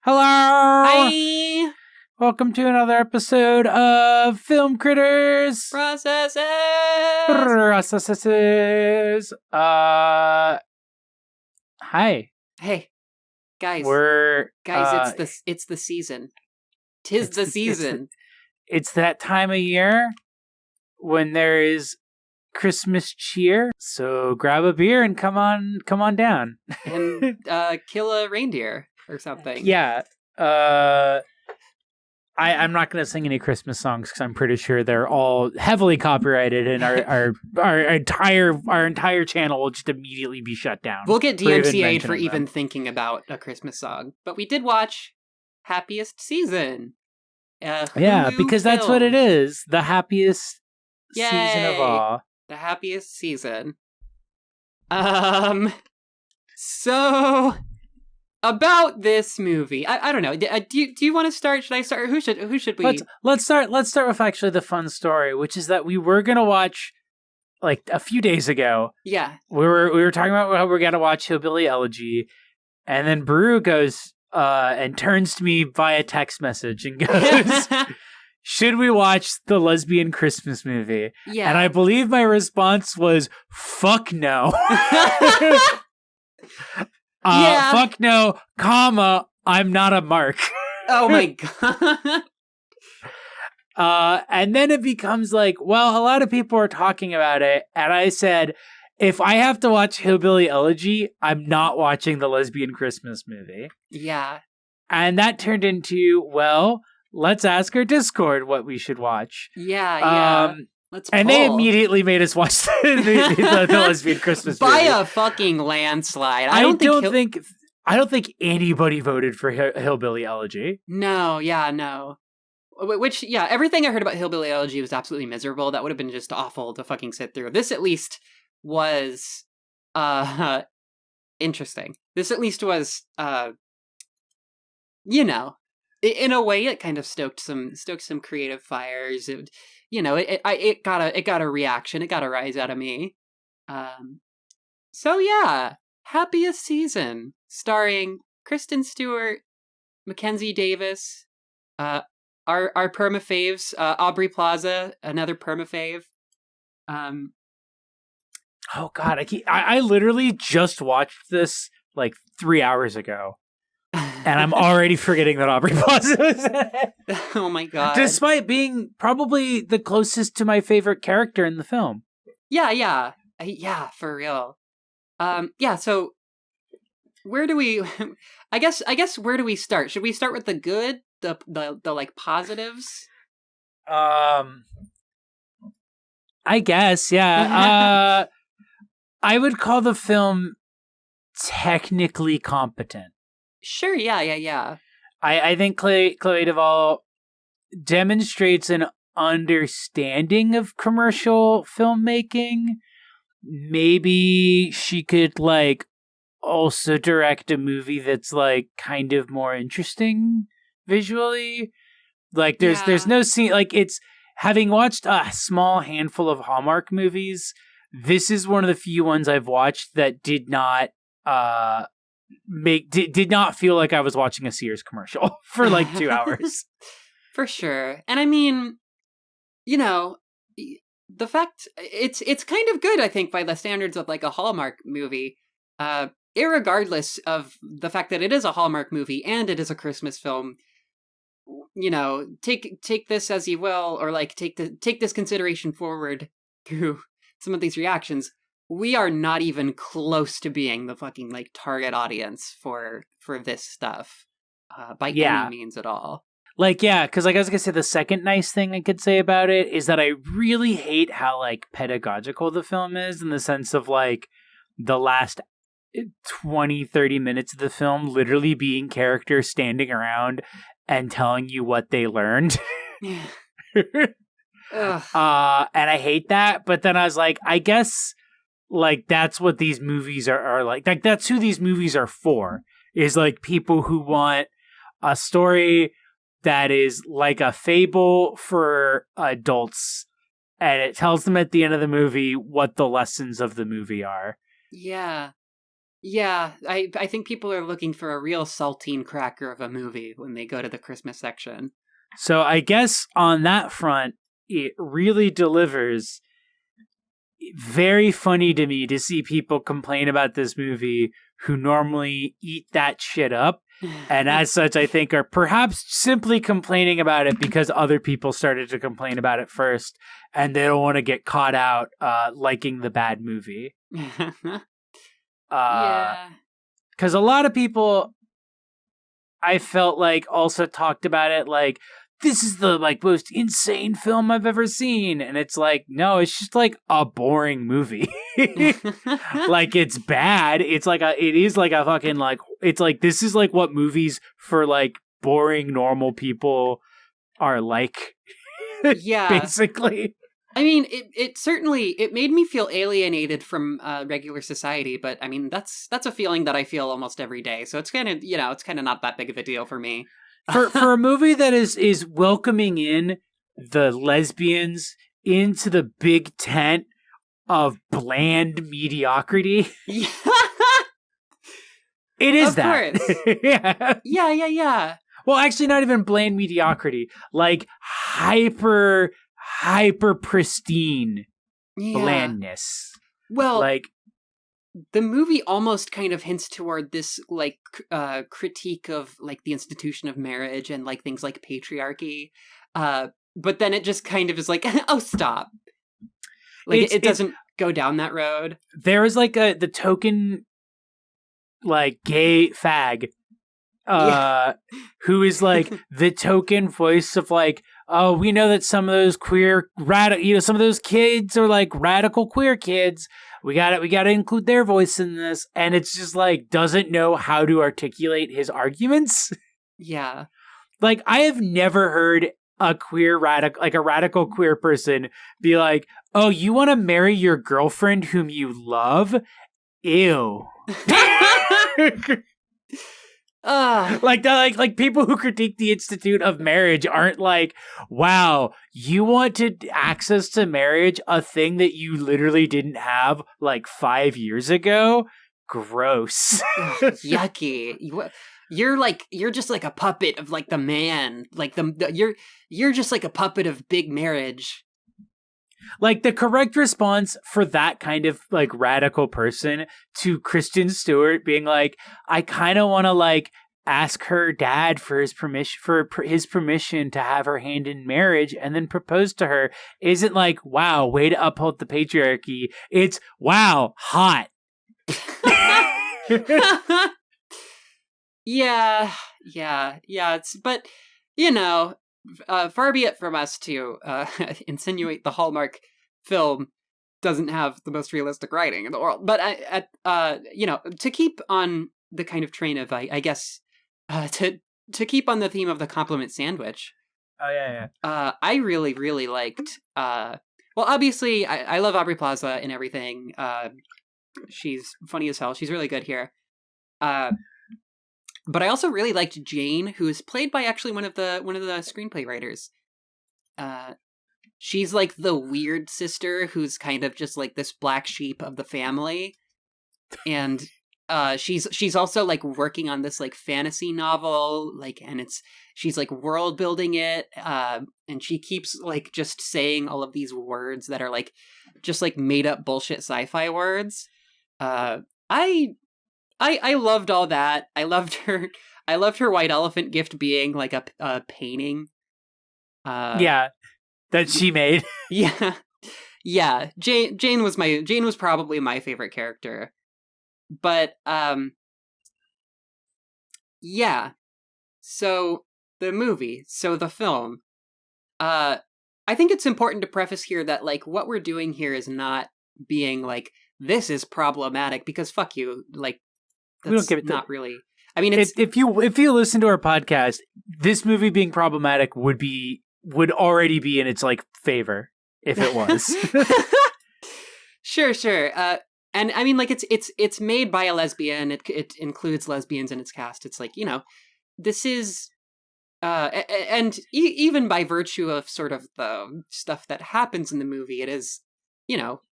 Hello! Hi! Welcome to another episode of Film Critters! Processes! Hi. Hey, guys. It's the season. Tis the season. It's that time of year when there is Christmas cheer. So grab a beer and come on down. And kill a reindeer or something. Yeah. I'm not going to sing any Christmas songs because I'm pretty sure they're all heavily copyrighted, and our entire channel will just immediately be shut down. We'll get DMCA'd for even thinking about a Christmas song. But we did watch Happiest Season. Yeah, because that's what it is. The happiest season of all. The happiest season. So about this movie, I don't know. Do you want to start? Should I start? Who should we? Let's start with actually the fun story, which is that we were gonna watch like a few days ago. Yeah, we were talking about how we're gonna watch Hillbilly Elegy, and then Baru goes and turns to me via text message and goes, "Should we watch the Lesbian Christmas movie?" Yeah, and I believe my response was, "Fuck no." Yeah. Fuck no, comma, I'm not a mark. Oh my god. And then it becomes like, well, a lot of people are talking about it, and I said, if I have to watch Hillbilly Elegy, I'm not watching the Lesbian Christmas movie. Yeah. And that turned into, well, let's ask our Discord what we should watch. Yeah. And they immediately made us watch the Lesbian Christmas movie. By a fucking landslide. I don't think anybody voted for Hillbilly Elegy. No. Which, everything I heard about Hillbilly Elegy was absolutely miserable. That would have been just awful to fucking sit through. This at least was interesting. This at least was in a way it kind of stoked some creative fires. It got a reaction. It got a rise out of me. So yeah, Happiest Season, starring Kristen Stewart, Mackenzie Davis, our perma faves, Aubrey Plaza, another perma fave. Oh god, I literally just watched this like 3 hours ago. And I'm already forgetting that Aubrey Plaza was in it. Oh my god. Despite being probably the closest to my favorite character in the film. Yeah, for real. So where do we I guess where do we start? Should we start with the good? The like positives? I guess, yeah. I would call the film technically competent. Sure, yeah. I think Chloe Duvall demonstrates an understanding of commercial filmmaking. Maybe she could like also direct a movie that's like kind of more interesting visually. Like there's no scene, like it's, having watched a small handful of Hallmark movies, this is one of the few ones I've watched that did not did not feel like I was watching a Sears commercial for like 2 hours. For sure. And I mean, the fact it's kind of good, I think, by the standards of like a Hallmark movie, irregardless of the fact that it is a Hallmark movie and it is a Christmas film. Take this as you will, or like take this consideration forward through some of these reactions. We are not even close to being the fucking like target audience for this stuff by any means at all. Like, yeah, because like I was gonna say, the second nice thing I could say about it is that I really hate how like pedagogical the film is, in the sense of like the last 20-30 minutes of the film literally being characters standing around and telling you what they learned. And I hate that, but then I was like, I guess like that's what these movies are like. Like that's who these movies are for, is like people who want a story that is like a fable for adults, and it tells them at the end of the movie what the lessons of the movie are. Yeah. Yeah, I think people are looking for a real saltine cracker of a movie when they go to the Christmas section. So I guess on that front, it really delivers. Very funny to me to see people complain about this movie who normally eat that shit up. And as such, I think are perhaps simply complaining about it because other people started to complain about it first. And they don't want to get caught out liking the bad movie. Yeah. Because a lot of people, I felt like, also talked about it like, this is the like most insane film I've ever seen. And it's like, no, it's just like a boring movie. Like, it's bad. It is like a fucking like, it's like, this is like what movies for like boring normal people are like. Yeah. Basically. I mean, it certainly, it made me feel alienated from regular society, but I mean, that's a feeling that I feel almost every day. So it's kind of, it's kind of not that big of a deal for me. For a movie that is welcoming in the lesbians into the big tent of bland mediocrity. Yeah. It is of that. Course. Yeah. Yeah. Well, actually not even bland mediocrity. Like hyper pristine blandness. Well, like the movie almost kind of hints toward this like critique of like the institution of marriage and like things like patriarchy, but then it just kind of is like, oh, stop. Like it doesn't go down that road. There is like the token like gay fag who is like the token voice of like, oh, we know that some of those queer some of those kids are like radical queer kids. We got to include their voice in this. And it's just like, doesn't know how to articulate his arguments. Yeah. Like, I have never heard a radical queer person be like, oh, you want to marry your girlfriend whom you love? Ew. Like people who critique the institute of marriage aren't like, wow, you wanted access to marriage, a thing that you literally didn't have like 5 years ago? Gross. Yucky. You're just like a puppet of like the man. Like you're just like a puppet of big marriage. Like, the correct response for that kind of like radical person to Kristen Stewart being like, I kind of want to like ask her dad for his permission to have her hand in marriage and then propose to her, isn't like, wow, way to uphold the patriarchy. It's, wow, hot. Yeah. But far be it from us to insinuate the Hallmark film doesn't have the most realistic writing in the world. But to keep on the kind of train of, I guess, to keep on the theme of the compliment sandwich. Oh yeah. I really, really liked. Well, obviously, I love Aubrey Plaza and everything. She's funny as hell. She's really good here. But I also really liked Jane, who is played by actually one of the screenplay writers. She's like the weird sister who's kind of just like this black sheep of the family, and she's also like working on this like fantasy novel, like, and she's like world building it, and she keeps like just saying all of these words that are like just like made up bullshit sci-fi words. I loved all that. I loved her white elephant gift being like a painting. Yeah, that she made. Yeah. Jane was probably my favorite character. But yeah. So the film. I think it's important to preface here that like what we're doing here is not being like, this is problematic, because fuck you, like, that's we don't give it not really. I mean, if you listen to our podcast, this movie being problematic would already be in its like favor if it was. Sure. And I mean, like, it's made by a lesbian. It includes lesbians in its cast. It's like, this is, and even by virtue of sort of the stuff that happens in the movie, it is,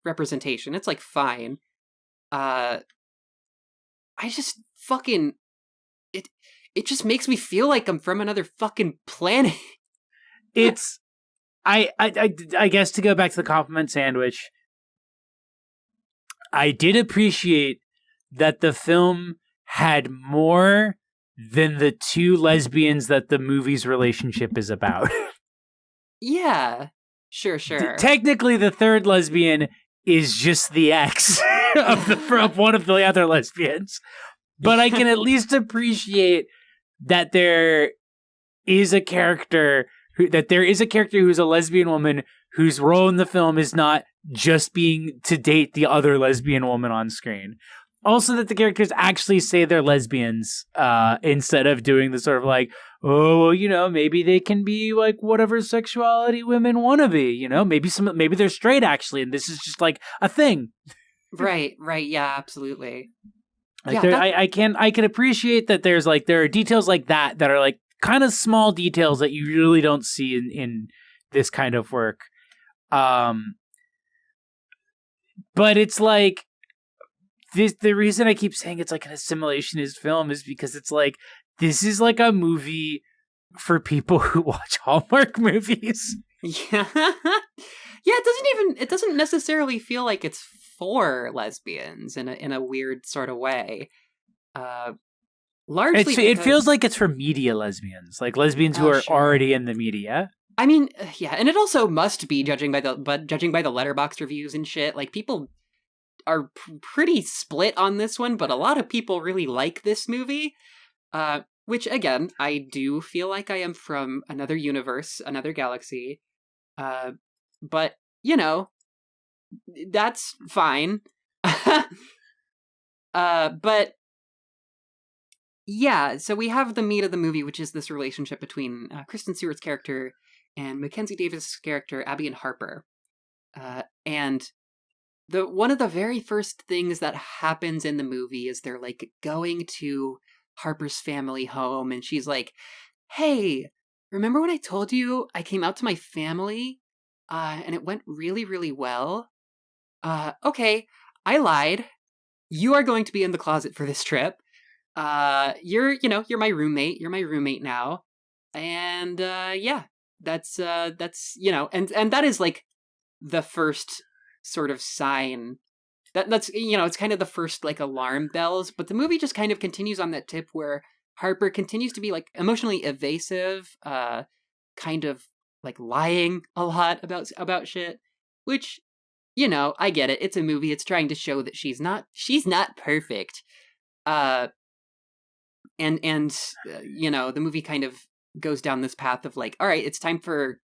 representation. It's like fine. I just fucking it just makes me feel like I'm from another fucking planet. It's I guess to go back to the compliment sandwich, I did appreciate that the film had more than the two lesbians that the movie's relationship is about. Yeah. Sure. Technically, the third lesbian is just the ex of one of the other lesbians. But I can at least appreciate that there is a character who's a lesbian woman whose role in the film is not just being to date the other lesbian woman on screen. Also, that the characters actually say they're lesbians instead of doing the sort of like, oh, well, you know, maybe they can be like whatever sexuality women want to be. You know, maybe they're straight actually, and this is just like a thing. Right. Yeah, absolutely. Like I can appreciate that there are details like that are like kind of small details that you really don't see in this kind of work. But it's like the reason I keep saying it's like an assimilationist film is because it's like this is like a movie for people who watch Hallmark movies. Yeah. Yeah, it doesn't necessarily feel like it's for lesbians in a weird sort of way. Largely it feels like it's for media lesbians, like lesbians who are already in the media. I mean, yeah, and it also must be judging by the Letterboxd reviews and shit. Like people are pretty split on this one, but a lot of people really like this movie. Which again, I do feel like I am from another universe, another galaxy. But you know, that's fine. But yeah, so we have the meat of the movie, which is this relationship between Kristen Stewart's character and Mackenzie Davis' character, Abby and Harper. And one of the very first things that happens in the movie is they're like going to Harper's family home, and she's like, "Hey, remember when I told you I came out to my family, and it went really, really well? Okay, I lied. You are going to be in the closet for this trip. You're my roommate. You're my roommate now, and yeah, that's and that is like the first sort of sign that's it's kind of the first like alarm bells. But the movie just kind of continues on that tip where Harper continues to be like emotionally evasive, kind of like lying a lot about shit, which I get it. It's a movie. It's trying to show that she's not perfect. And the movie kind of goes down this path of like, all right, it's time for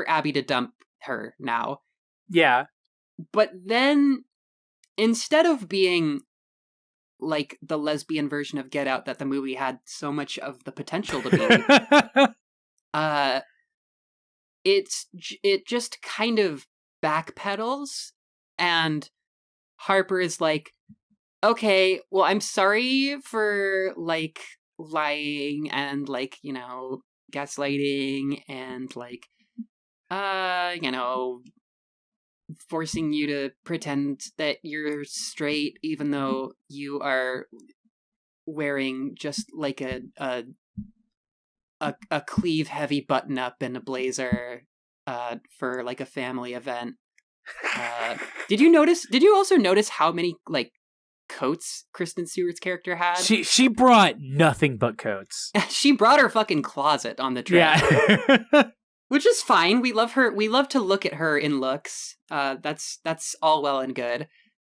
Abby to dump her now. Yeah. But then instead of being like the lesbian version of Get Out that the movie had so much of the potential to be, it just kind of backpedals, and Harper is like, okay, well, I'm sorry for like lying and like, gaslighting and like, forcing you to pretend that you're straight even though you are wearing just like a cleave heavy button up and a blazer for like a family event. Did you also notice how many like coats Kristen Stewart's character had? She brought nothing but coats. She brought her fucking closet on the trip. Yeah. Which is fine. We love her. We love to look at her in looks. That's all well and good.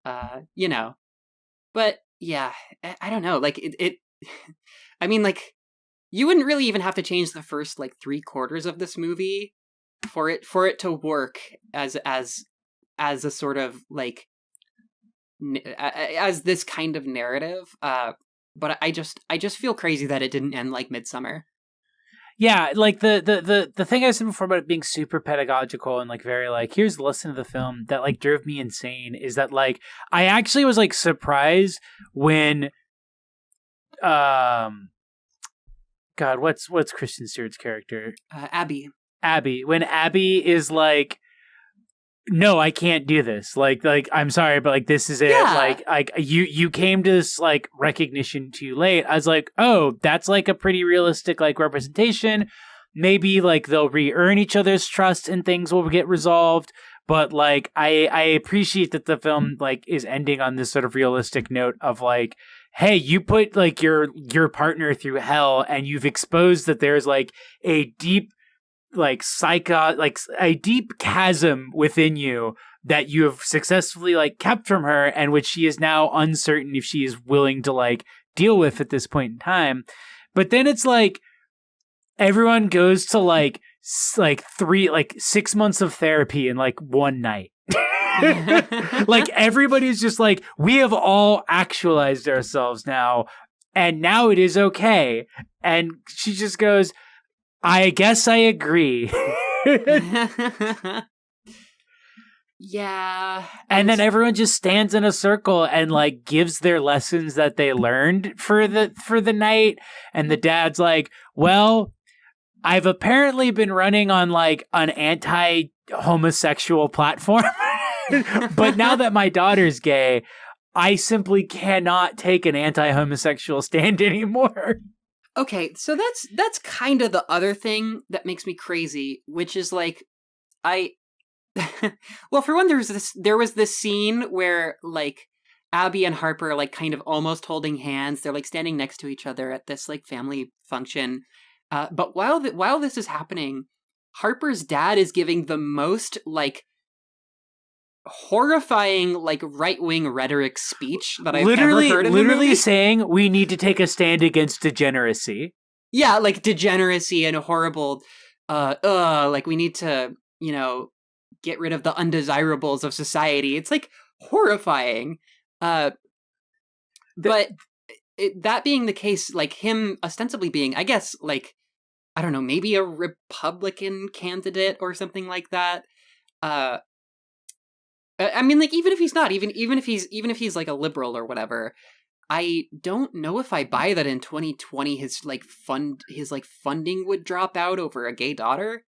But yeah, I don't know. Like it I mean, like, you wouldn't really even have to change the first like 3/4 of this movie for it to work as a sort of like as this kind of narrative. But I just feel crazy that it didn't end like Midsummer. Yeah, like the thing I said before about it being super pedagogical and like very like here's the lesson of the film that like drove me insane is that like I actually was like surprised when God, what's Kristen Stewart's character? Abby. When Abby is like no, I can't do this. Like I'm sorry, but like this is it. Yeah. Like you came to this like recognition too late. I was like, oh, that's like a pretty realistic like representation. Maybe like they'll re-earn each other's trust and things will get resolved. But like I appreciate that the film like is ending on this sort of realistic note of like, hey, you put like your partner through hell and you've exposed that there's like a deep like a deep chasm within you that you have successfully like kept from her and which she is now uncertain if she is willing to like deal with at this point in time. But then it's like everyone goes to like 6 months of therapy in like one night. Like everybody's just like, we have all actualized ourselves now and now it is okay. And she just goes, I guess I agree. Yeah. And then everyone just stands in a circle and like gives their lessons that they learned for the night. And the dad's like, well, I've apparently been running on like an anti-homosexual platform. But now that my daughter's gay, I simply cannot take an anti-homosexual stand anymore. Okay, so that's kind of the other thing that makes me crazy, which is like well, for one, there was this scene where like Abby and Harper are like kind of almost holding hands. They're like standing next to each other at this like family function. But while this is happening, Harper's dad is giving the most like horrifying like right-wing rhetoric speech that I've ever heard in a movie. Saying we need to take a stand against degeneracy. Yeah, like degeneracy and horrible like we need to, get rid of the undesirables of society. It's like horrifying. But that being the case, like him ostensibly being, I guess, like, I don't know, maybe a Republican candidate or something like that. I mean, like, even if he's not, even if he's like a liberal or whatever, I don't know if I buy that in 2020 his funding would drop out over a gay daughter.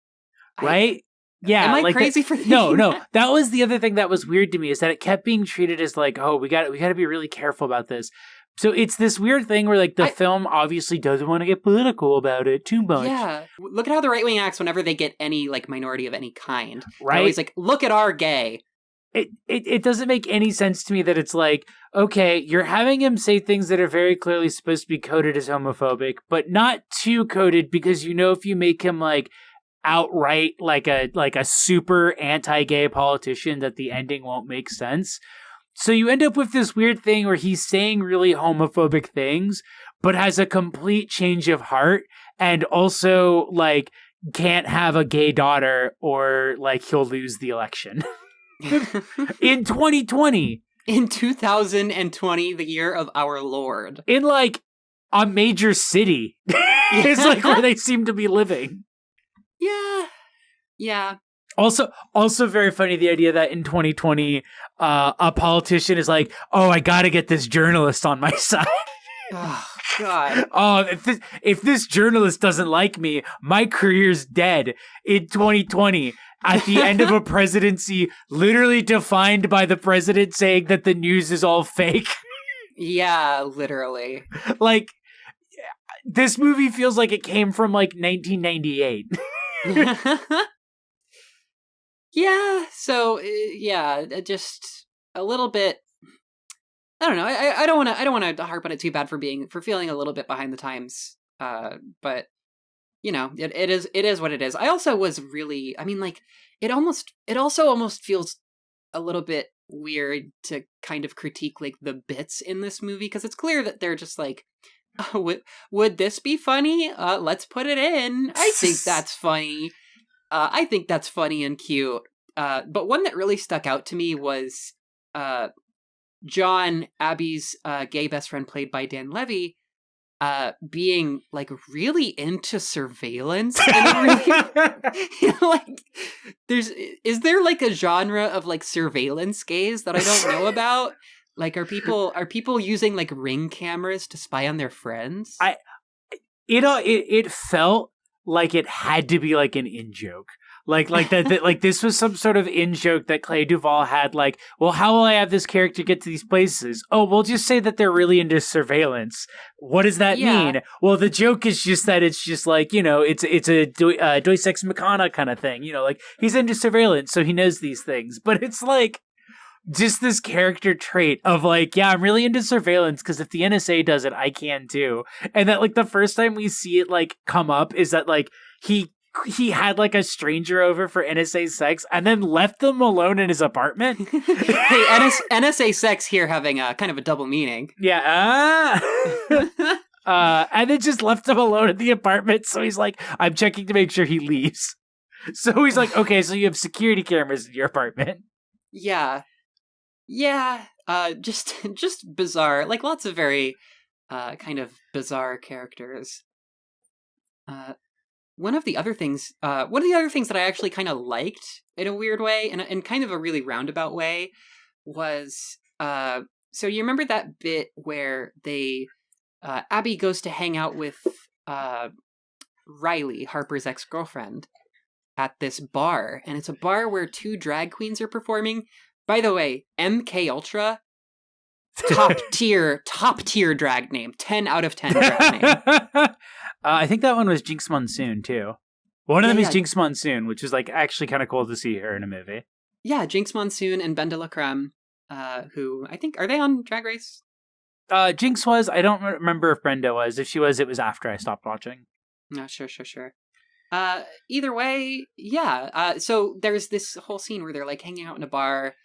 Right? Yeah. Am I like crazy for thinking No. that? That was the other thing that was weird to me, is that it kept being treated as like, oh, we got to be really careful about this. So it's this weird thing where like the film obviously doesn't want to get political about it too much. Yeah. Look at how the right wing acts whenever they get any like minority of any kind. Right. They're always like, look at our gay. It doesn't make any sense to me that it's like, okay, you're having him say things that are very clearly supposed to be coded as homophobic, but not too coded, because if you make him like outright like a super anti-gay politician, that the ending won't make sense. So you end up with this weird thing where he's saying really homophobic things, but has a complete change of heart, and also like can't have a gay daughter or like he'll lose the election. In 2020. In 2020, the year of our Lord. In like a major city. It's like where they seem to be living. Yeah. Yeah. Also very funny, the idea that in 2020, a politician is like, oh, I gotta get this journalist on my side. Oh, God. Oh, if this journalist doesn't like me, my career's dead. In 2020, at the end of a presidency literally defined by the president saying that the news is all fake. Yeah, literally. Like, this movie feels like it came from like 1998. Yeah, so yeah, just a little bit. I don't know. I don't want to harp on it too bad for feeling a little bit behind the times. But it is what it is. I also was really, I mean, like, it also almost feels a little bit weird to kind of critique like the bits in this movie, because it's clear that they're just like, oh, would this be funny? Let's put it in. I think that's funny. I think that's funny and cute. But one that really stuck out to me was John, Abby's gay best friend, played by Dan Levy, being like really into surveillance. And really, like, is there like a genre of like surveillance gays that I don't know about? Like, are people using like Ring cameras to spy on their friends? It felt like it had to be like an in joke. Like that, like this was some sort of in-joke that Clea Duvall had, like, well, how will I have this character get to these places? Oh, we'll just say that they're really into surveillance. What does that mean? Well, the joke is just that it's just like, you know, it's a Deus Ex Machina kind of thing, you know, like he's into surveillance, so he knows these things. But it's like just this character trait of like, yeah, I'm really into surveillance because if the NSA does it, I can too. And that like the first time we see it like come up is that like he had like a stranger over for NSA sex and then left them alone in his apartment. Hey, NSA sex here having a kind of a double meaning. Yeah. And then just left him alone in the apartment. So he's like, I'm checking to make sure he leaves. So he's like, okay, so you have security cameras in your apartment. Yeah. Yeah. Just bizarre. Like lots of very kind of bizarre characters. One of the other things that I actually kind of liked in a weird way, and in kind of a really roundabout way, was so you remember that bit where they Abby goes to hang out with Riley, Harper's ex-girlfriend, at this bar, and it's a bar where 2 drag queens are performing. By the way, MK Ultra, top tier drag name, 10 out of 10 drag name. I think that one was Jinx Monsoon, too. One of them is Jinx Monsoon, which is like actually kind of cool to see her in a movie. Yeah, Jinx Monsoon and Ben de la Creme, who I think, are they on Drag Race? Jinx was. I don't remember if Brenda was. If she was, it was after I stopped watching. No, sure. Either way, yeah. So there's this whole scene where they're like hanging out in a bar,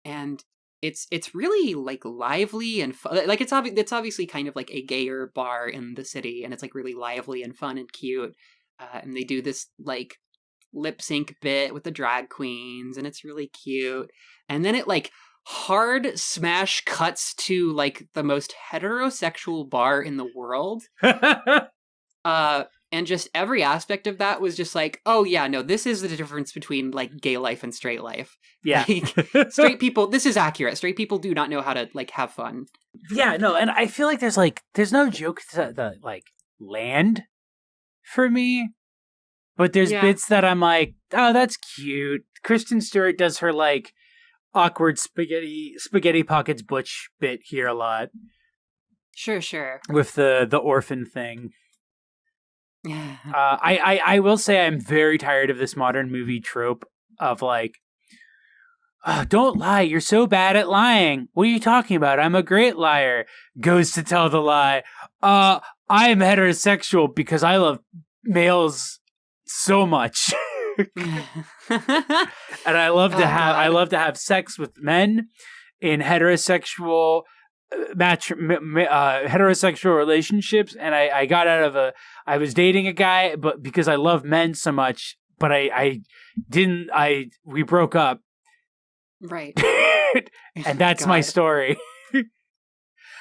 and it's really like lively and fun. Like it's obviously kind of like a gayer bar in the city, and it's like really lively and fun and cute. And they do this like lip sync bit with the drag queens, and it's really cute. And then it like hard smash cuts to like the most heterosexual bar in the world. And just every aspect of that was just like, oh yeah, no, this is the difference between like gay life and straight life. Yeah. Like, straight people, this is accurate. Straight people do not know how to like have fun. Yeah, no, and I feel like there's no joke that like land for me, but there's bits that I'm like, oh, that's cute. Kristen Stewart does her like awkward spaghetti pockets butch bit here a lot. Sure. With the orphan thing. I will say I'm very tired of this modern movie trope of like, oh, don't lie, you're so bad at lying. What are you talking about? I'm a great liar. Goes to tell the lie. I'm heterosexual because I love males so much. And I love to have sex with men in heterosexual heterosexual relationships, and I got out of I was dating a guy, but because I love men so much, but we broke up. Right. And that's my story.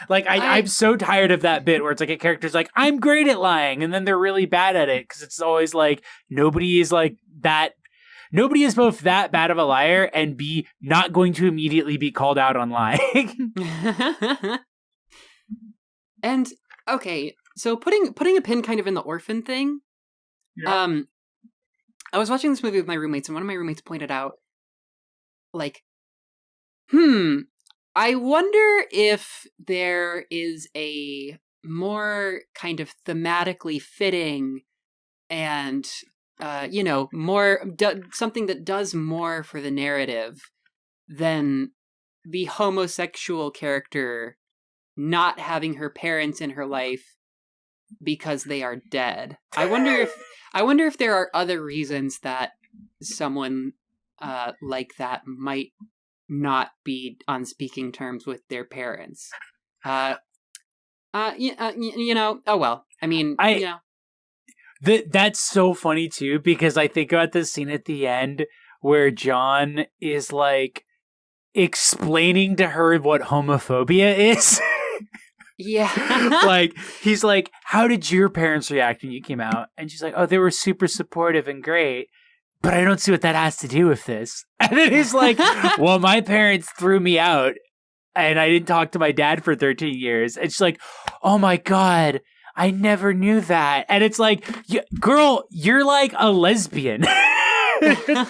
Like I'm so tired of that bit where it's like a character's like, I'm great at lying, and then they're really bad at it, because it's always like nobody is like that. Nobody is both that bad of a liar and B, not going to immediately be called out on lying. And okay, so putting a pin kind of in the orphan thing. Yeah. I was watching this movie with my roommates, and one of my roommates pointed out, like, I wonder if there is a more kind of thematically fitting and more something that does more for the narrative than the homosexual character not having her parents in her life because they are dead. I wonder if there are other reasons that someone like that might not be on speaking terms with their parents. Oh well. I mean, That's so funny too, because I think about the scene at the end where John is like explaining to her what homophobia is. Yeah. Like, he's like, how did your parents react when you came out? And she's like, oh, they were super supportive and great, but I don't see what that has to do with this. And then he's like, well, my parents threw me out and I didn't talk to my dad for 13 years. And she's like, oh my God, I never knew that. And it's like, girl, you're like a lesbian.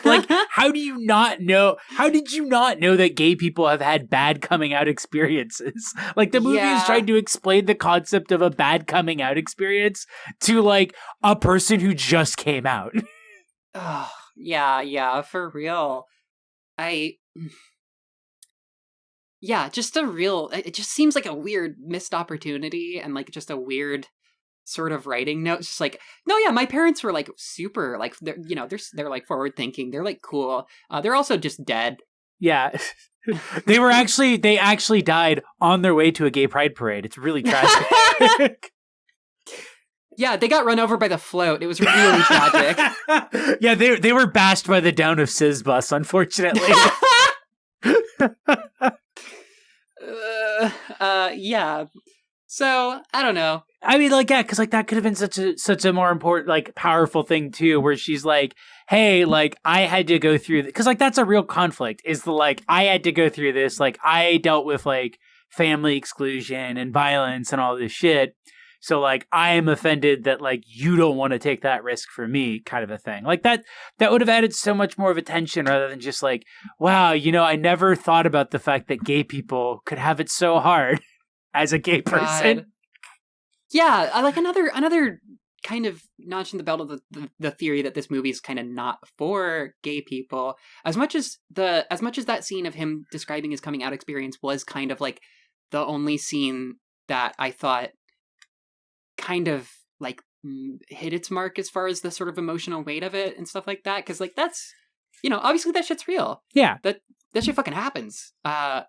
Like, how do you not know? How did you not know that gay people have had bad coming out experiences? Like, the movie is trying to explain the concept of a bad coming out experience to, like, a person who just came out. Oh, yeah, for real. Just it just seems like a weird missed opportunity and like just a weird sort of writing note. It's just like, no, yeah, my parents were like super, like, they're like forward thinking. They're like cool. They're also just dead. Yeah. They actually died on their way to a gay pride parade. It's really tragic. Yeah, they got run over by the float. It was really tragic. Yeah, they were bashed by the down of Sis bus, unfortunately. Yeah. So, I don't know. I mean, like, yeah, because like that could have been such a more important, like, powerful thing too, where she's like, "Hey, like, I had to go through," because like that's a real conflict. Is the like I had to go through this, like I dealt with like family exclusion and violence and all this shit. So like I am offended that like you don't want to take that risk for me, kind of a thing. Like that would have added so much more of attention rather than just like, wow, I never thought about the fact that gay people could have it so hard as a gay person. God. Yeah, I like another kind of notch in the belt of the theory that this movie is kind of not for gay people. As much as that scene of him describing his coming out experience was kind of like the only scene that I thought kind of like hit its mark as far as the sort of emotional weight of it and stuff like that, because like that's obviously that shit's real. Yeah, that shit fucking happens. But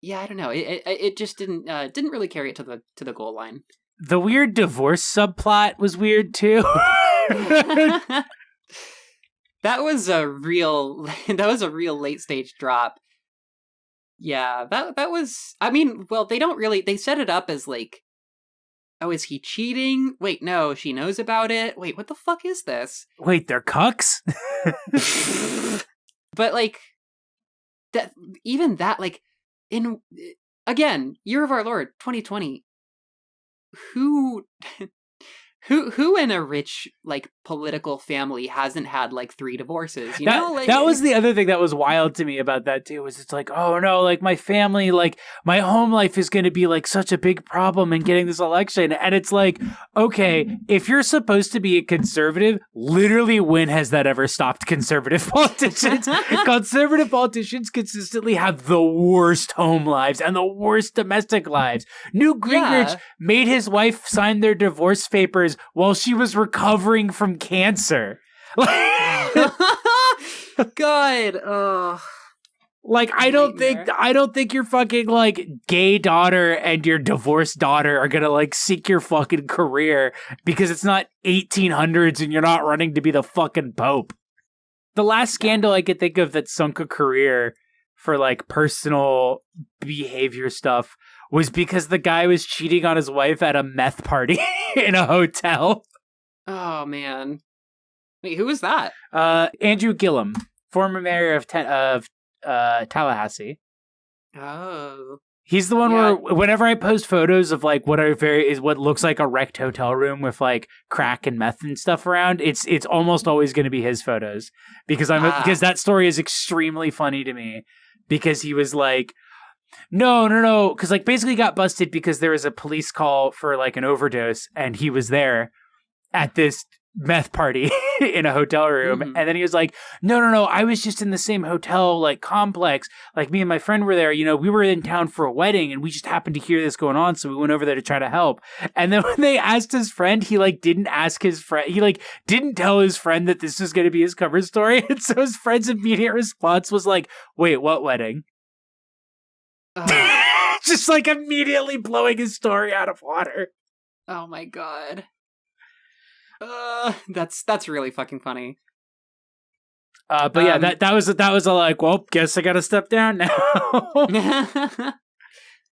yeah, I don't know. It just didn't really carry it to the goal line. The weird divorce subplot was weird too. That was a real late stage drop. Yeah, that was. I mean, well, they set it up as like, oh, is he cheating? Wait, no, she knows about it. Wait, what the fuck is this? Wait, they're cucks? But like that, like, in again, year of our Lord 2020, who in a rich like political family hasn't had like 3 divorces? That was the other thing that was wild to me about that too. Was it's like, oh no, like my family, like my home life is going to be like such a big problem in getting this election, and it's like, okay, if you're supposed to be a conservative, literally when has that ever stopped conservative politicians? Conservative politicians consistently have the worst home lives and the worst domestic lives. Newt Gingrich made his wife sign their divorce papers while she was recovering from cancer. God, oh. Like, I don't think your fucking like gay daughter and your divorced daughter are gonna like seek your fucking career because it's not 1800s and you're not running to be the fucking pope. The last scandal I could think of that sunk a career for like personal behavior stuff was because the guy was cheating on his wife at a meth party in a hotel. Oh, man. Wait, who was that? Andrew Gillum, former mayor of Tallahassee. Oh. He's the one where whenever I post photos of like what looks like a wrecked hotel room with like crack and meth and stuff around, it's almost always going to be his photos because because that story is extremely funny to me because he was like, no, because like basically got busted because there was a police call for like an overdose and he was there at this meth party in a hotel room. Mm-hmm. And then he was like, no, I was just in the same hotel like complex. Like me and my friend were there, we were in town for a wedding and we just happened to hear this going on. So we went over there to try to help. And then when they asked his friend, he like didn't ask his friend. He like didn't tell his friend that this was going to be his cover story. And so his friend's immediate response was like, wait, what wedding? Just like immediately blowing his story out of water. Oh my God. That's really fucking funny. But yeah, that was a like, well, guess I gotta step down now.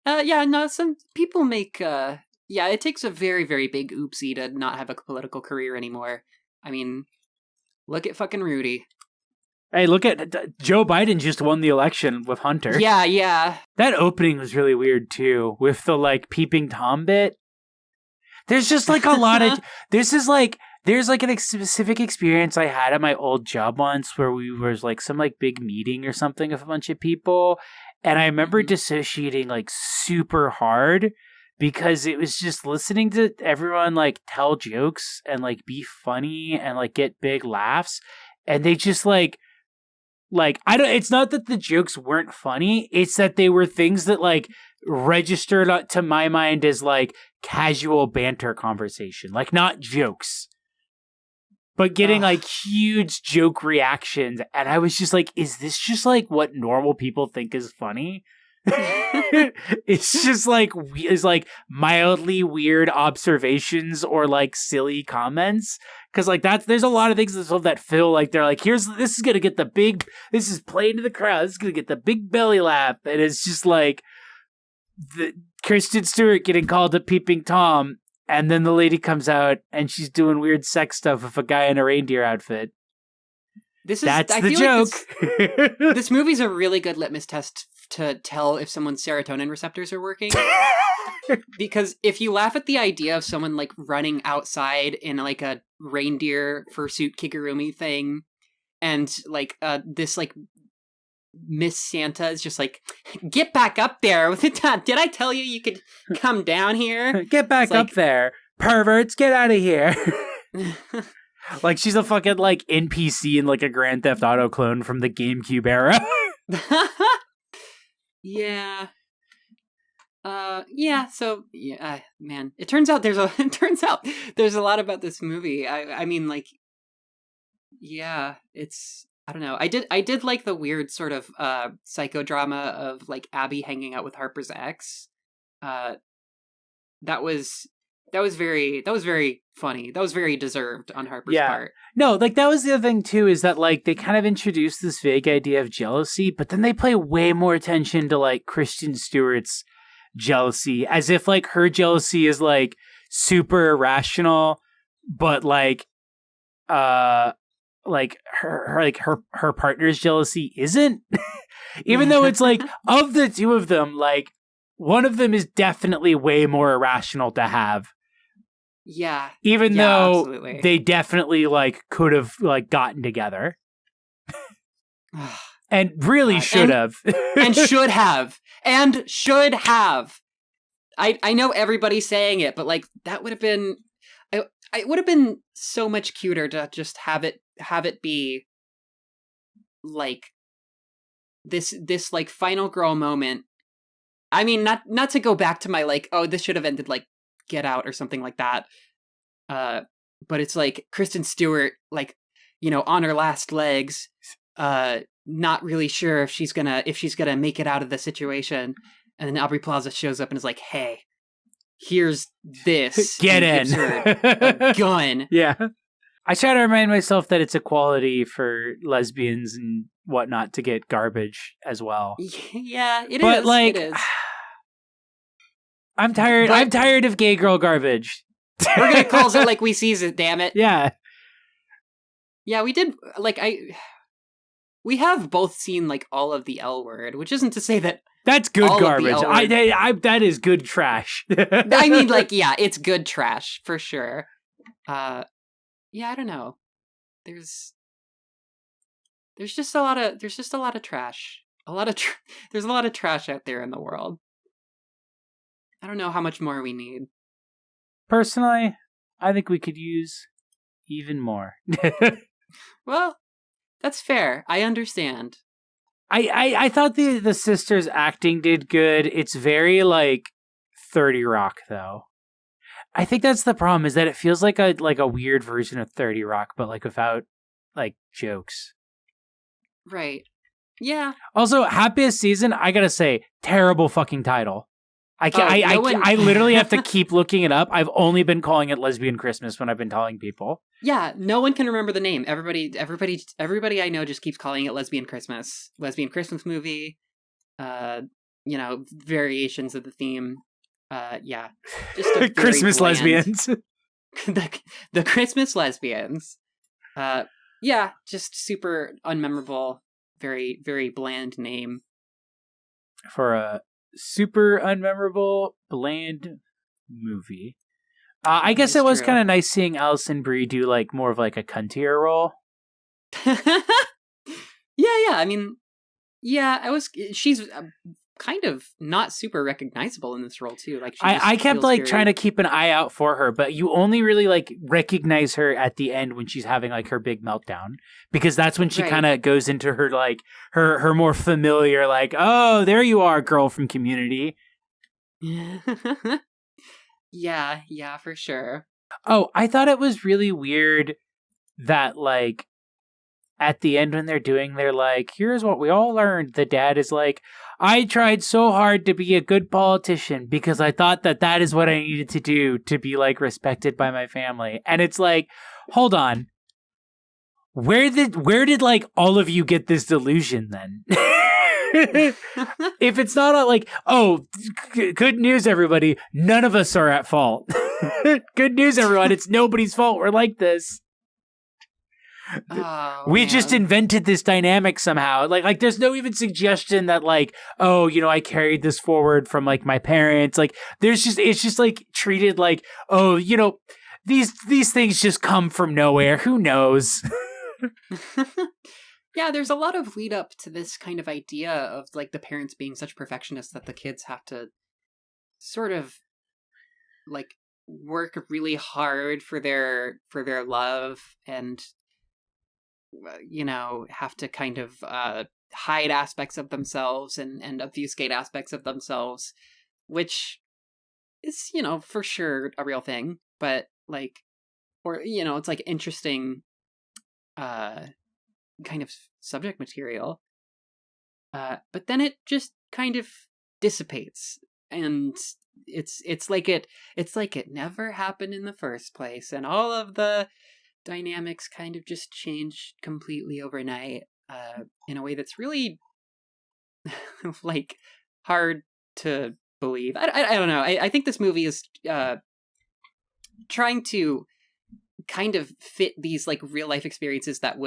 Yeah, no, some people make it takes a very, very big oopsie to not have a political career anymore. I mean, look at fucking Rudy. Hey, look at Joe Biden just won the election with Hunter. Yeah. That opening was really weird too, with the like peeping Tom bit. There's just like a lot of this is like There's like a specific experience I had at my old job once where we was like some like big meeting or something of a bunch of people. And I remember dissociating like super hard because it was just listening to everyone like tell jokes and like be funny and like get big laughs. And they just like I don't, it's not that the jokes weren't funny. It's that they were things that like registered to my mind as like casual banter conversation, like not jokes. But getting like huge joke reactions, and I was just like, is this just like what normal people think is funny? It's just like mildly weird observations or like silly comments. Cause like there's a lot of things that feel like they're like, this is gonna get this is playing to the crowd, this is gonna get the big belly laugh. And it's just like the Kristen Stewart getting called a peeping Tom. And then the lady comes out and she's doing weird sex stuff with a guy in a reindeer outfit. That's the joke. Like this movie's a really good litmus test to tell if someone's serotonin receptors are working. Because if you laugh at the idea of someone like running outside in like a reindeer fursuit kigurumi thing, and like this like Miss Santa is just like, get back up there. Did I tell you you could come down here? Get back up there. Perverts, get out of here. Like she's a fucking like NPC in like a Grand Theft Auto clone from the GameCube era. Yeah. So man, it turns out there's a lot about this movie. I mean, like, yeah, it's, I don't know. I did like the weird sort of psychodrama of like Abby hanging out with Harper's ex. That was very funny. That was very deserved on Harper's part. No, like that was the other thing too, is that like they kind of introduced this vague idea of jealousy, but then they play way more attention to like Kristen Stewart's jealousy, as if like her jealousy is like super irrational, but like her partner's jealousy isn't. Even though it's like, of the two of them, like one of them is definitely way more irrational to have. Yeah. Even though absolutely. They definitely like could have like gotten together. And really should have. And should have. I know everybody's saying it, but like that would have been, it would have been so much cuter to just have it be like this like final girl moment. I mean, not to go back to my like, oh, this should have ended like Get Out or something like that. But it's like Kristen Stewart, like, you know, on her last legs, not really sure if she's gonna make it out of the situation, and then Aubrey Plaza shows up and is like, hey, here's this. Get in. Gives her a gun. Yeah. I try to remind myself that it's a quality for lesbians and whatnot to get garbage as well. Yeah, it but is. Like, it is. I'm tired. I'm tired of gay girl garbage. We're gonna call it like we sees it. Damn it. Yeah. Yeah, we did. Like we have both seen like all of the L Word, which isn't to say that that's good garbage. That is good trash. I mean, like, yeah, it's good trash for sure. Yeah, I don't know. There's just a lot of trash. There's a lot of trash out there in the world. I don't know how much more we need. Personally, I think we could use even more. Well, that's fair. I understand. I thought the sisters' acting did good. It's very like 30 Rock though. I think that's the problem, is that it feels like a weird version of 30 Rock, but like without like jokes. Right. Yeah. Also, Happiest Season, I gotta say, terrible fucking title. I literally have to keep looking it up. I've only been calling it Lesbian Christmas when I've been telling people. Yeah, no one can remember the name. Everybody I know just keeps calling it Lesbian Christmas. Lesbian Christmas movie. You know, variations of the theme. Yeah. Just a Christmas bland, lesbians. the Christmas lesbians. Yeah, just super unmemorable, very, very bland name. For a super unmemorable, bland movie. I guess it was true. kind of nice seeing Alison Brie do like more of like a cuntier role. Yeah. I mean, yeah, she's kind of not super recognizable in this role too. Like I kept feels like very... trying to keep an eye out for her, but you only really like recognize her at the end when she's having like her big meltdown, because that's when she Right. kind of goes into her like her more familiar like, oh, there you are, girl from Community. Yeah, for sure. Oh, I thought it was really weird that like at the end when they're doing their like, here's what we all learned, the dad is like, I tried so hard to be a good politician because I thought that that is what I needed to do to be like respected by my family. And it's like, hold on, where did like all of you get this delusion then? If it's not like, oh, good news, everybody, none of us are at fault. Good news, everyone, it's nobody's fault. We're like this. Oh, we just invented this dynamic somehow. Like there's no even suggestion that like, oh, you know, I carried this forward from like my parents. Like it's just like treated like, oh, you know, these things just come from nowhere. Who knows? Yeah, there's a lot of lead up to this kind of idea of like the parents being such perfectionists that the kids have to sort of like work really hard for their love, and you know, have to kind of hide aspects of themselves and obfuscate aspects of themselves, which is, you know, for sure a real thing, but like, or, you know, it's like interesting kind of subject material. But then it just kind of dissipates, and it's like it never happened in the first place, and all of the dynamics kind of just change completely overnight, in a way that's really like hard to believe. I don't know. I think this movie is trying to kind of fit these like real life experiences that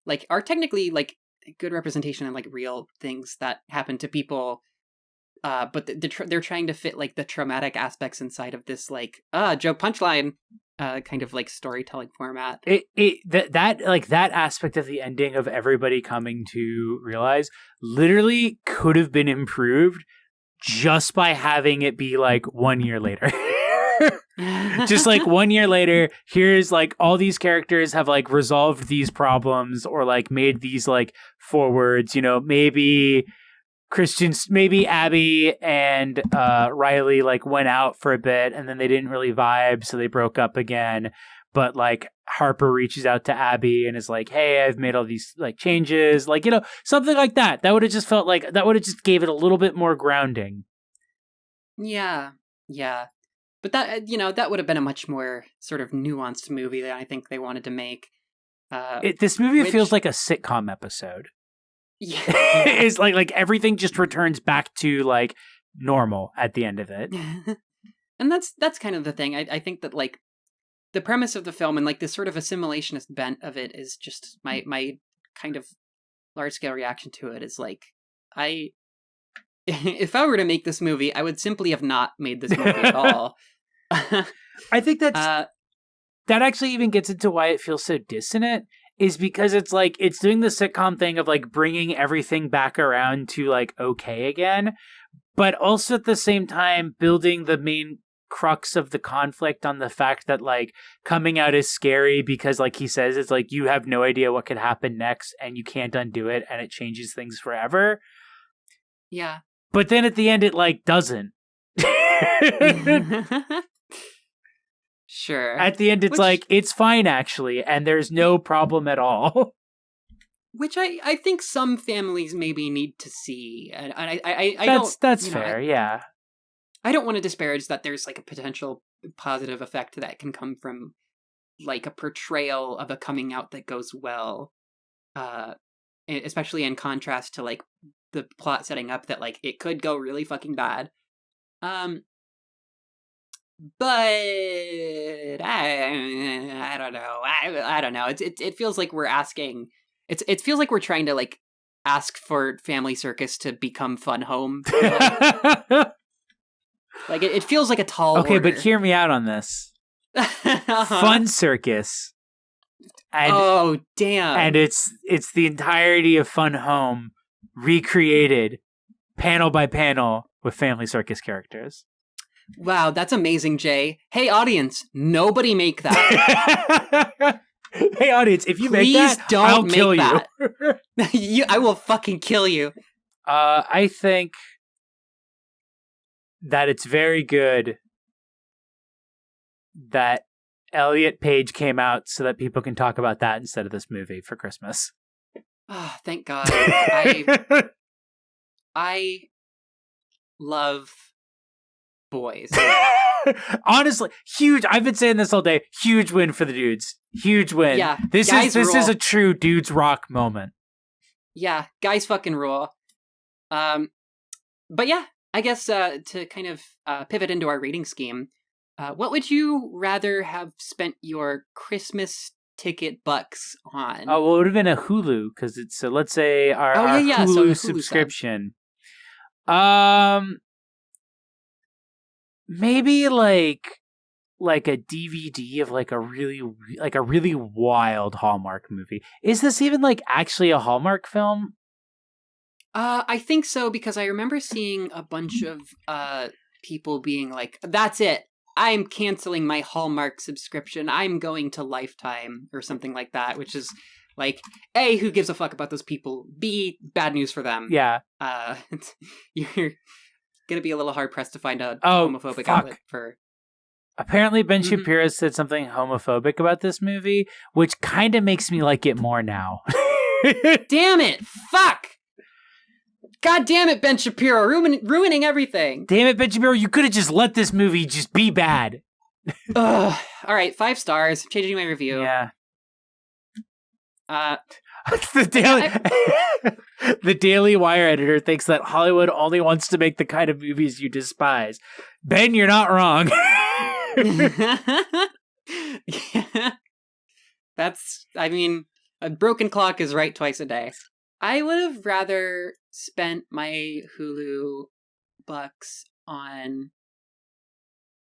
like are technically like good representation of like real things that happen to people, but they're trying to fit like the traumatic aspects inside of this like joke punchline kind of like storytelling format. That aspect of the ending of everybody coming to realize literally could have been improved just by having it be like 1 year later. Just like 1 year later, here's like all these characters have like resolved these problems or like made these like forwards, you know, maybe Abby and Riley like went out for a bit and then they didn't really vibe, so they broke up again. But like Harper reaches out to Abby and is like, hey, I've made all these like changes, like, you know, something like that. That would have just felt like, that would have just gave it a little bit more grounding. Yeah. But that, you know, that would have been a much more sort of nuanced movie that I think they wanted to make. This movie feels like a sitcom episode. Yeah. It's like everything just returns back to like normal at the end of it. And that's kind of the thing. I think that like the premise of the film and like this sort of assimilationist bent of it is just my kind of large scale reaction to it is like, if I were to make this movie, I would simply have not made this movie at all. I think that actually even gets into why it feels so dissonant, is because it's like it's doing the sitcom thing of like bringing everything back around to like okay again, but also at the same time building the main crux of the conflict on the fact that like coming out is scary because like he says, it's like you have no idea what could happen next and you can't undo it and it changes things forever. Yeah. But then at the end it like doesn't. Sure. At the end, it's like, it's fine, actually, and there's no problem at all. Which I think some families maybe need to see. And I that's fair, yeah. I don't want to disparage that there's, like, a potential positive effect that can come from, like, a portrayal of a coming out that goes well. Especially in contrast to, like, the plot setting up that, like, it could go really fucking bad. But I don't know. I don't know. It feels like we're asking. It feels like we're trying to like ask for Family Circus to become Fun Home. Like it feels like a tall. Okay, order. but hear me out on this. Fun Circus. And, oh, damn. And it's the entirety of Fun Home recreated panel by panel with Family Circus characters. Wow, that's amazing, Jay. Hey, audience, nobody make that. Hey, audience, if you Please make that, don't I'll make kill that. you. I will fucking kill you. I think that it's very good that Elliot Page came out so that people can talk about that instead of this movie for Christmas. Oh, thank God. I love boys. Honestly, huge. I've been saying this all day. Huge win for the dudes. Huge win. Yeah, this is a true dudes rock moment. Yeah, guys fucking rule. But yeah, I guess to kind of pivot into our rating scheme, what would you rather have spent your Christmas ticket bucks on? Oh, well, it would have been a Hulu because it's let's say our Hulu, so Hulu subscription. Maybe like a DVD of like a really wild Hallmark movie. Is this even like actually a Hallmark film? I think so, because I remember seeing a bunch of people being like, "That's it. I'm canceling my Hallmark subscription. I'm going to Lifetime," or something like that, which is like, A, who gives a fuck about those people? B, bad news for them. Yeah. You're gonna be a little hard pressed to find a homophobic outlet for. Apparently, Ben Shapiro said something homophobic about this movie, which kind of makes me like it more now. Damn it! Fuck! God damn it, Ben Shapiro, ruining everything. Damn it, Ben Shapiro, you could have just let this movie just be bad. Ugh. All right, 5 stars. Changing my review. Yeah. The Daily Wire editor thinks that Hollywood only wants to make the kind of movies you despise. Ben, you're not wrong. Yeah. A broken clock is right twice a day. I would have rather spent my Hulu bucks on,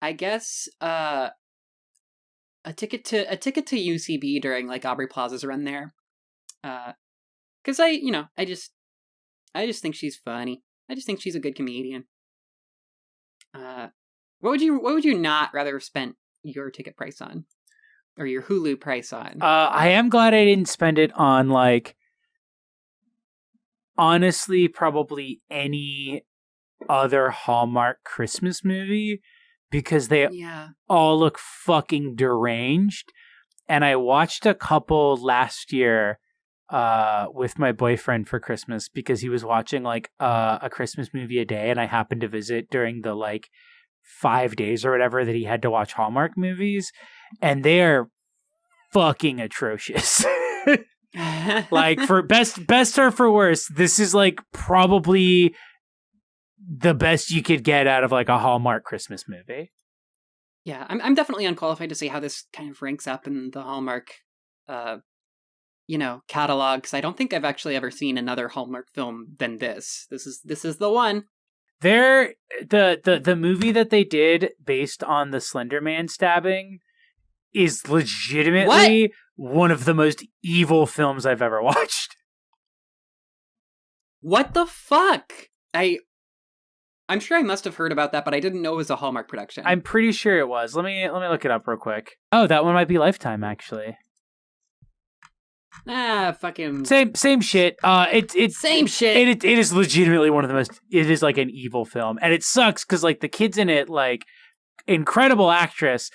I guess, a ticket to UCB during like Aubrey Plaza's run there, because I just think she's funny. I just think she's a good comedian. What would you not rather have spent your ticket price on, or your Hulu price on? I am glad I didn't spend it on like, honestly, probably any other Hallmark Christmas movie, because they all look fucking deranged. And I watched a couple last year with my boyfriend for Christmas because he was watching like a Christmas movie a day, and I happened to visit during the like 5 days or whatever that he had to watch Hallmark movies, and they are fucking atrocious. Like, for best or for worse, this is like probably the best you could get out of like a Hallmark Christmas movie. Yeah, I'm definitely unqualified to say how this kind of ranks up in the Hallmark, catalog, because I don't think I've actually ever seen another Hallmark film than this. This is the one. The movie that they did based on the Slender Man stabbing is legitimately one of the most evil films I've ever watched. What the fuck? I'm sure I must have heard about that, but I didn't know it was a Hallmark production. I'm pretty sure it was. Let me look it up real quick. Oh, that one might be Lifetime, actually. Fucking same shit. It's same shit. It is legitimately one of the most. It is like an evil film, and it sucks because like the kids in it, like, incredible actress.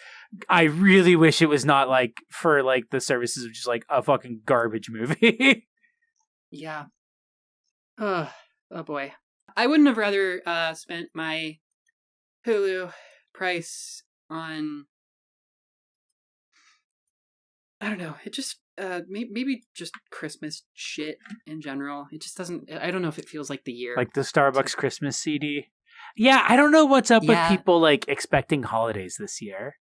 I really wish it was not like for like the services of just like a fucking garbage movie. Yeah. Oh boy. I wouldn't have rather spent my Hulu price on, I don't know, it just maybe just Christmas shit in general. It just doesn't, I don't know if it feels like the year. Like the Starbucks Christmas CD. Yeah, I don't know what's up with people like expecting holidays this year.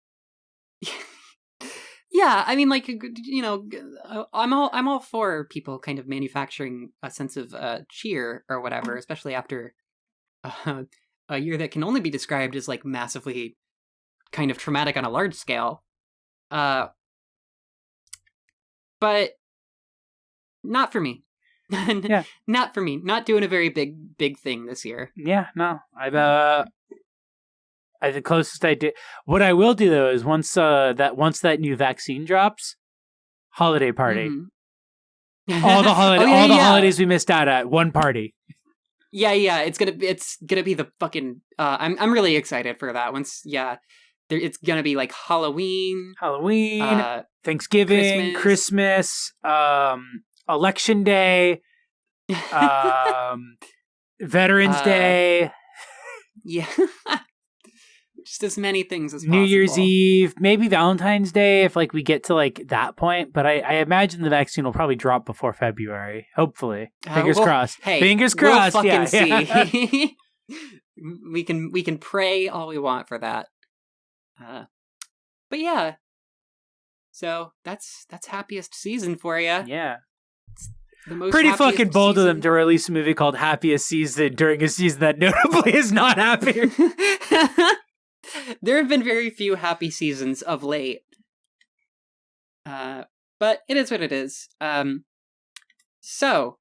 Yeah, I mean, like, I'm all for people kind of manufacturing a sense of cheer or whatever, especially after a year that can only be described as like massively kind of traumatic on a large scale. But not for me. Yeah. Not for me. Not doing a very big thing this year. Yeah, no. The closest I did. What I will do though is once that new vaccine drops, holiday party. Mhm. All the yeah. holidays we missed out at, one party. Yeah. It's gonna be the fucking. I'm really excited for that. It's gonna be like Halloween, Thanksgiving, Christmas, Election Day, Veterans Day. Yeah. Just as many things as New possible. Year's Eve, maybe Valentine's Day if like we get to like that point. But I imagine the vaccine will probably drop before February. Hopefully, fingers crossed. Hey, fingers crossed. We'll fucking yeah. see. we can pray all we want for that. But yeah. So that's Happiest season for you. Yeah. The most pretty fucking bold season. of them to release a movie called Happiest Season during a season that notably is not happier. There have been very few happy seasons of late. But it is what it is. So,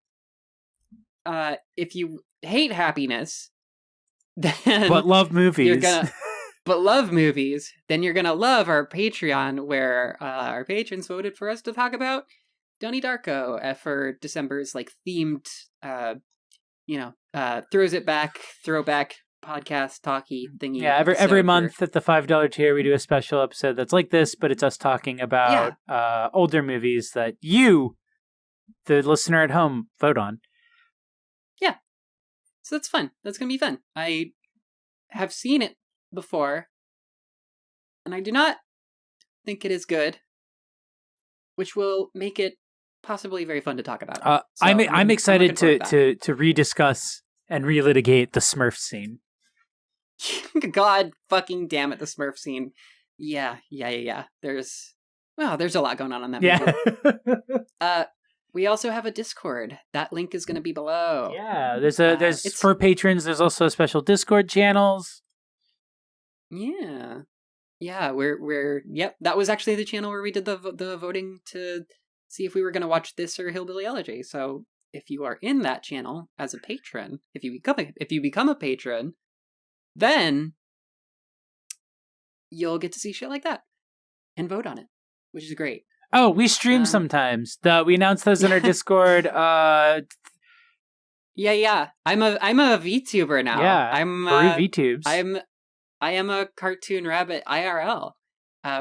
if you hate happiness, then but love movies. But love movies, then you're gonna love our Patreon, where our patrons voted for us to talk about Donnie Darko for December's like themed, throws it back, throwback podcast talky thingy. Yeah, every month at the $5 tier, we do a special episode that's like this, but it's us talking about older movies that you, the listener at home, vote on. Yeah, so that's fun. That's gonna be fun. I have seen it before, and I do not think it is good, which will make it possibly very fun to talk about. I'm excited to rediscuss and relitigate the Smurf scene. God fucking damn it, the Smurf scene. Yeah. There's a lot going on that movie. Yeah. We also have a Discord. That link is going to be below. Yeah, there's for patrons. There's also special Discord channels. Yeah. We're that was actually the channel where we did the voting to see if we were going to watch this or Hillbilly Elegy. So if you are in that channel as a patron, if you become a patron, then you'll get to see shit like that and vote on it, which is great. Oh, we stream sometimes. We announce those in our Discord. Yeah. I'm a VTuber now. Yeah, I'm VTubes. I am a cartoon rabbit IRL,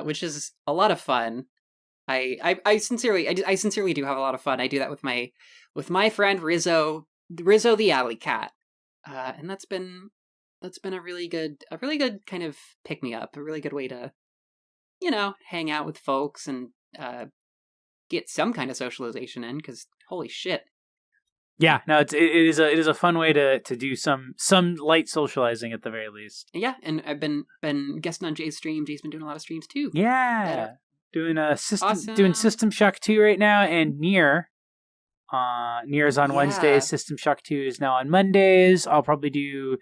which is a lot of fun. I sincerely do have a lot of fun. I do that with my friend Rizzo the Alley Cat, and that's been a really good kind of pick me up, a really good way to hang out with folks and get some kind of socialization in, because holy shit. Yeah, no, it is a fun way to do some light socializing at the very least. Yeah, and I've been guesting on Jay's stream. Jay's been doing a lot of streams too. Yeah, doing System Shock 2 right now, and Nier. Nier's on Wednesdays. System Shock 2 is now on Mondays. I'll probably do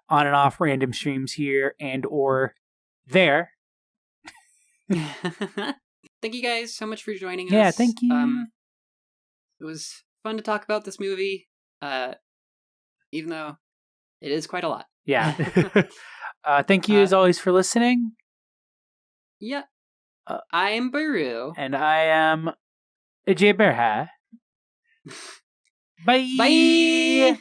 on and off random streams here and or there. Thank you guys so much for joining us. Yeah, thank you. It was fun to talk about this movie, even though it is quite a lot. Yeah. Thank you as always for listening. Yeah. I'm Baru. And I am Ajay Berha. Bye. Bye.